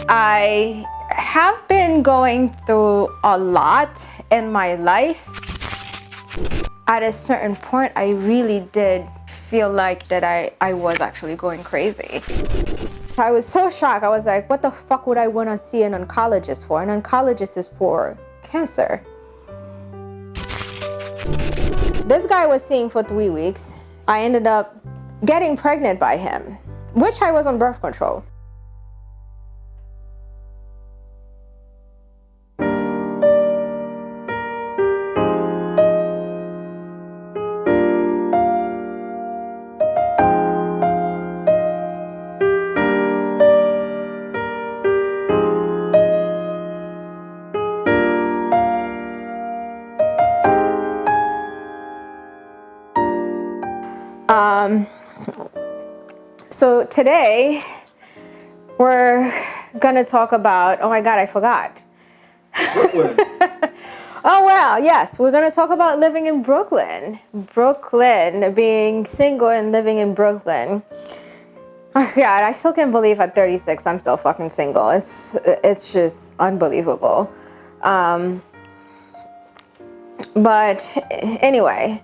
I have been going through a lot in my life. At a certain point, I really did feel like that I was actually going crazy. I was so shocked. I was like, what the fuck would I want to see an oncologist for? An oncologist is for cancer. This guy was seeing for 3 weeks. I ended up getting pregnant by him, which I was on birth control. So today we're gonna talk about, oh my God, I forgot. Brooklyn. Oh well, yes, we're gonna talk about living in Brooklyn. Brooklyn, being single and living in Brooklyn. Oh God, I still can't believe at 36 I'm still fucking single. It's just unbelievable. But anyway,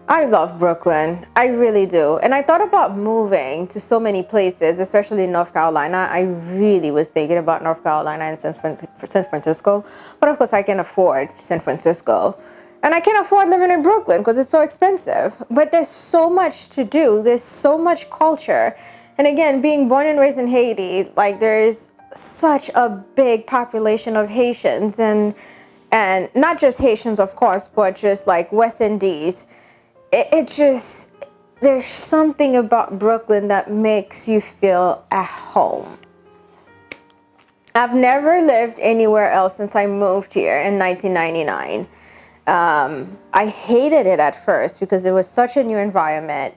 I love Brooklyn. I really do. And I thought about moving to so many places, especially North Carolina. I really was thinking about North Carolina and San Francisco. But of course, I can afford San Francisco. And I can't afford living in Brooklyn because it's so expensive. But there's so much to do. There's so much culture. And again, being born and raised in Haiti, like there's such a big population of Haitians. And not just Haitians, of course, but just like West Indies. It just, there's something about Brooklyn that makes you feel at home. I've never lived anywhere else since I moved here in 1999. I hated it at first because it was such a new environment.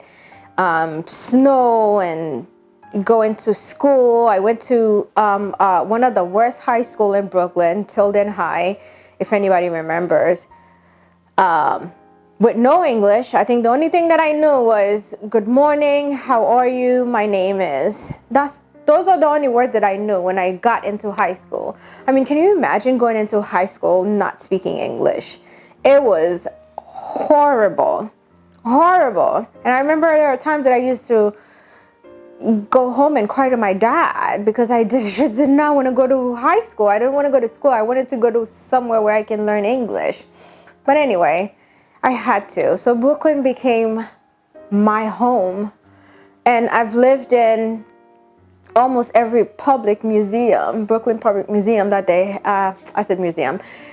Snow and going to school. I went to one of the worst high school in Brooklyn, Tilden High, if anybody remembers. With no English. I think the only thing that I knew was good morning, how are you, my name is. Those are the only words that I knew when I got into high school. I mean, can you imagine going into high school not speaking English? It was horrible, horrible. And I remember there were times that I used to go home and cry to my dad because I just did not want to go to high school. I didn't want to go to school. I wanted to go to somewhere where I can learn English. But anyway, I had to. So Brooklyn became my home. And I've lived in almost every public museum, Brooklyn Public Museum that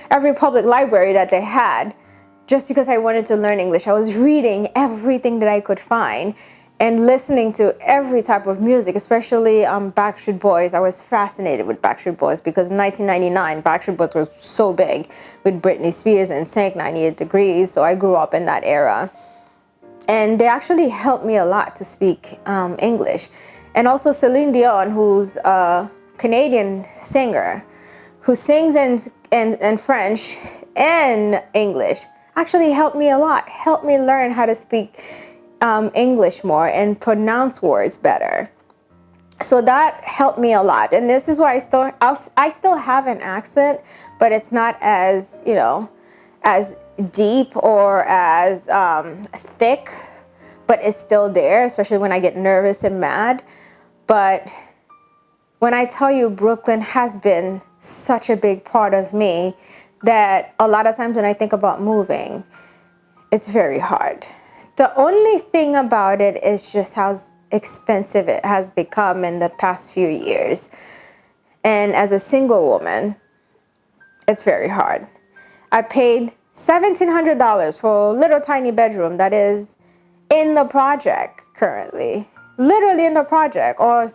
every public library that they had, just because I wanted to learn English. I was reading everything that I could find and listening to every type of music, especially Backstreet Boys. I was fascinated with Backstreet Boys because in 1999, Backstreet Boys were so big with Britney Spears and Sync 98 Degrees. So I grew up in that era. And they actually helped me a lot to speak English. And also Celine Dion, who's a Canadian singer, who sings in French and English, actually helped me a lot, helped me learn how to speak English more and pronounce words better. So that helped me a lot. And this is why I still have an accent, but it's not as, as deep or as thick, but it's still there, especially when I get nervous and mad. But when I tell you Brooklyn has been such a big part of me that a lot of times when I think about moving, it's very hard. The only thing about it is just how expensive it has become in the past few years. And as a single woman, it's very hard. I paid $1,700 for a little tiny bedroom that is in the project currently. Literally in the project, or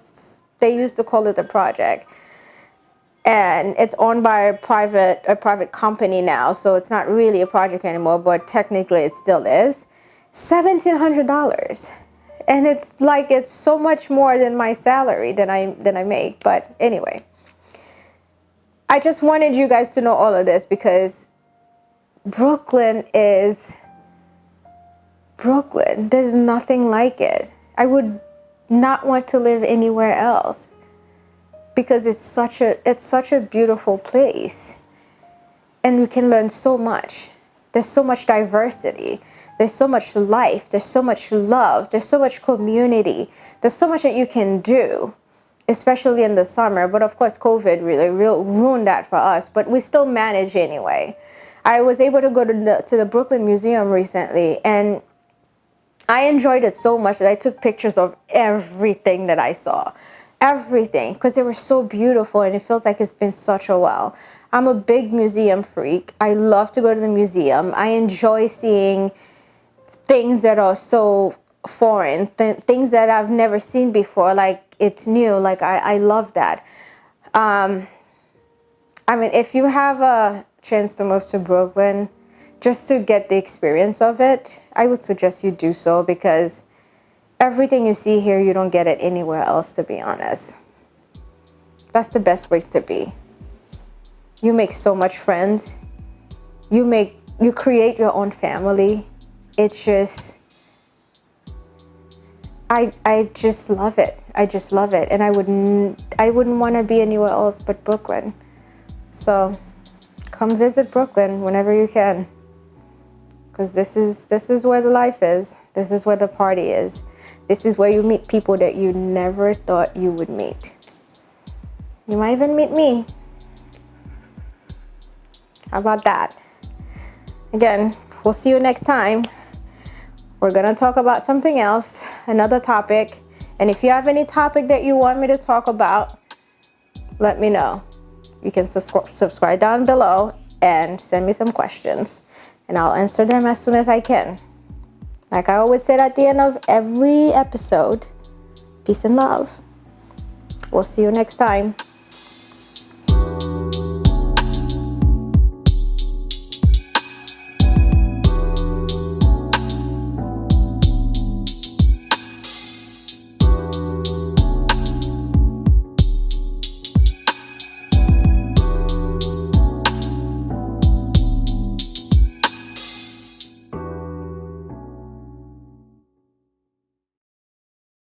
they used to call it the project. And it's owned by a private company now, so it's not really a project anymore, but technically it still is. $1,700. And it's so much more than my salary than I make. But anyway, I just wanted you guys to know all of this because Brooklyn is Brooklyn. There's nothing like it. I would not want to live anywhere else. because it's such a beautiful place, and we can learn so much. There's so much diversity. There's so much life. There's so much love. There's so much community. There's so much that you can do, especially in the summer. But of course, COVID really ruined that for us. But we still manage anyway. I was able to go to the Brooklyn Museum recently, and I enjoyed it so much that I took pictures of everything that I saw. Everything, because they were so beautiful, and it feels like it's been such a while. I'm a big museum freak. I love to go to the museum. I enjoy seeing things that are so foreign, things that I've never seen before, like it's new. Like I love that. I mean, if you have a chance to move to Brooklyn just to get the experience of it, I would suggest you do so, because everything you see here, you don't get it anywhere else, to be honest. That's the best place to be. You make so much friends. You create your own family. It's just, I just love it. I just love it. And I wouldn't want to be anywhere else but Brooklyn. So come visit Brooklyn whenever you can, because this is where the life is. This is where the party is. This is where you meet people that you never thought you would meet. You might even meet me. How about that? Again, we'll see you next time. We're going to talk about something else, another topic. And if you have any topic that you want me to talk about, let me know. You can subscribe down below and send me some questions, and I'll answer them as soon as I can. Like I always said at the end of every episode, peace and love. We'll see you next time.